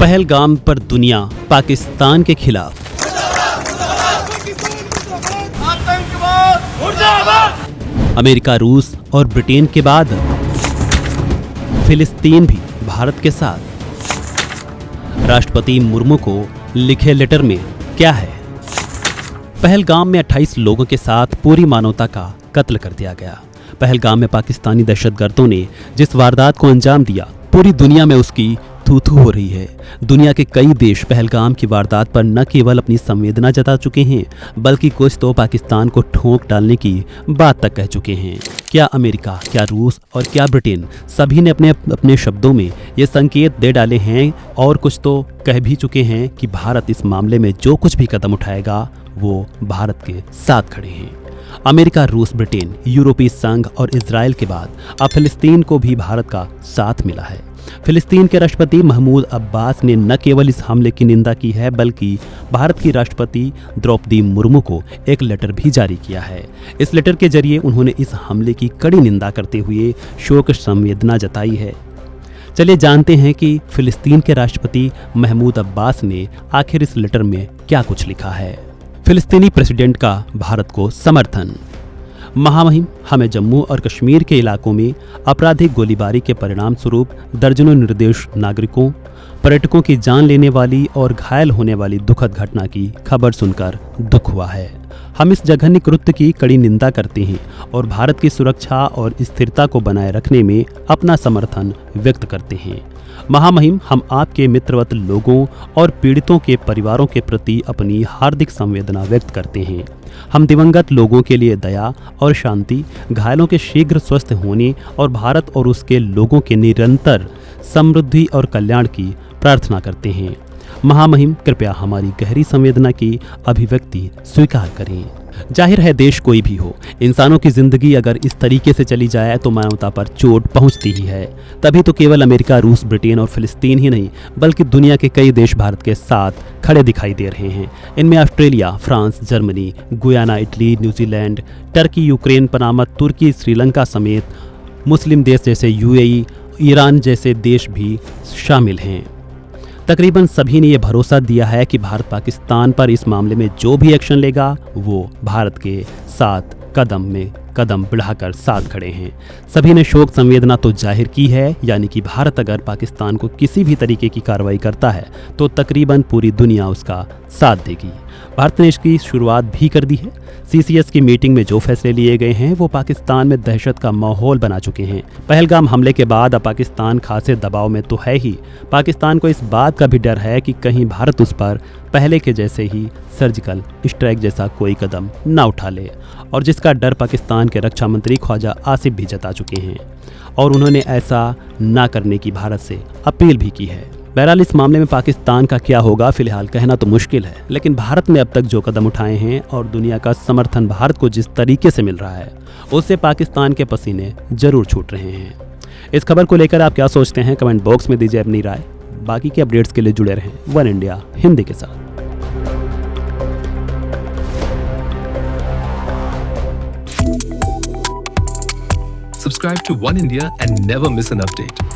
पहलगाम पर दुनिया पाकिस्तान के खिलाफ। अमेरिका, रूस और ब्रिटेन के बाद फिलिस्तीन भी भारत के साथ। राष्ट्रपति मुर्मू को लिखे लेटर में क्या है? पहलगाम में 28 लोगों के साथ पूरी मानवता का कत्ल कर दिया गया। पहलगाम में पाकिस्तानी दहशतगर्दों ने जिस वारदात को अंजाम दिया, पूरी दुनिया में उसकी थू-थू हो रही है। दुनिया के कई देश पहलगाम की वारदात पर न केवल अपनी संवेदना जता चुके हैं, बल्कि कुछ तो पाकिस्तान को ठोंक डालने की बात तक कह चुके हैं। क्या अमेरिका, क्या रूस और क्या ब्रिटेन, सभी ने अपने अपने शब्दों में ये संकेत दे डाले हैं और कुछ तो कह भी चुके हैं कि भारत इस मामले में जो कुछ भी कदम उठाएगा वो भारत के साथ खड़े हैं। अमेरिका, रूस, ब्रिटेन, यूरोपीय संघ और इजराइल के बाद अब फिलिस्तीन को भी भारत का साथ मिला है। फिलिस्तीन के राष्ट्रपति महमूद अब्बास ने न केवल इस हमले की निंदा की है, बल्कि भारत की राष्ट्रपति द्रौपदी मुर्मू को एक लेटर भी जारी किया है। इस लेटर के जरिए उन्होंने इस हमले की कड़ी निंदा करते हुए शोक संवेदना जताई है। चलिए जानते हैं कि फिलिस्तीन के राष्ट्रपति महमूद अब्बास ने आखिर इस लेटर में क्या कुछ लिखा है। फिलिस्तीनी प्रेसिडेंट का भारत को समर्थन। महामहिम, हमें जम्मू और कश्मीर के इलाकों में आपराधिक गोलीबारी के परिणाम स्वरूप दर्जनों निर्दोष नागरिकों, पर्यटकों की जान लेने वाली और घायल होने वाली दुखद घटना की खबर सुनकर दुख हुआ है। हम इस जघन्य कृत्य की कड़ी निंदा करते हैं और भारत की सुरक्षा और स्थिरता को बनाए रखने में अपना समर्थन व्यक्त करते हैं। महामहिम, हम आपके मित्रवत लोगों और पीड़ितों के परिवारों के प्रति अपनी हार्दिक संवेदना व्यक्त करते हैं। हम दिवंगत लोगों के लिए दया और शांति, घायलों के शीघ्र स्वस्थ होने और भारत और उसके लोगों के निरंतर समृद्धि और कल्याण की प्रार्थना करते हैं। महामहिम, कृपया हमारी गहरी संवेदना की अभिव्यक्ति स्वीकार करें। जाहिर है, देश कोई भी हो, इंसानों की जिंदगी अगर इस तरीके से चली जाए तो मानवता पर चोट पहुंचती ही है। तभी तो केवल अमेरिका, रूस, ब्रिटेन और फिलिस्तीन ही नहीं, बल्कि दुनिया के कई देश भारत के साथ खड़े दिखाई दे रहे हैं। इनमें Australia, France, Germany, Guyana, Italy, New Zealand, Turkey, Ukraine, Panama, तुर्की, श्रीलंका समेत मुस्लिम देश जैसे यूएई, ईरान जैसे देश भी शामिल हैं। तकरीबन सभी ने यह भरोसा दिया है कि भारत पाकिस्तान पर इस मामले में जो भी एक्शन लेगा वो भारत के साथ कदम में कदम बढ़ाकर साथ खड़े हैं। सभी ने शोक संवेदना तो जाहिर की है, यानी कि भारत अगर पाकिस्तान को किसी भी तरीके की कार्रवाई करता है तो तकरीबन पूरी दुनिया उसका साथ देगी। भारत ने इसकी शुरुआत भी कर दी है। सीसीएस की मीटिंग में जो फैसले लिए गए हैं वो पाकिस्तान में दहशत का माहौल बना चुके हैं। पहलगाम हमले के बाद अब पाकिस्तान खासे दबाव में तो है ही, पाकिस्तान को इस बात का भी डर है कि कहीं भारत उस पर पहले के जैसे ही सर्जिकल स्ट्राइक जैसा कोई कदम ना उठा ले, और जिसका डर पाकिस्तान के रक्षा मंत्री ख्वाजा आसिफ भी जता चुके हैं और उन्होंने ऐसा ना करने की भारत से अपील भी की है। बहरहाल इस मामले में पाकिस्तान का क्या होगा फिलहाल कहना तो मुश्किल है, लेकिन भारत ने अब तक जो कदम उठाए हैं और दुनिया का समर्थन भारत को जिस तरीके से मिल रहा है उससे पाकिस्तान के पसीने जरूर छूट रहे हैं। इस खबर को लेकर आप क्या सोचते हैं, कमेंट बॉक्स में दीजिए अपनी राय। बाकी के अपडेट्स के लिए जुड़े रहें वन इंडिया हिंदी के साथ। Subscribe to One India and never miss an update.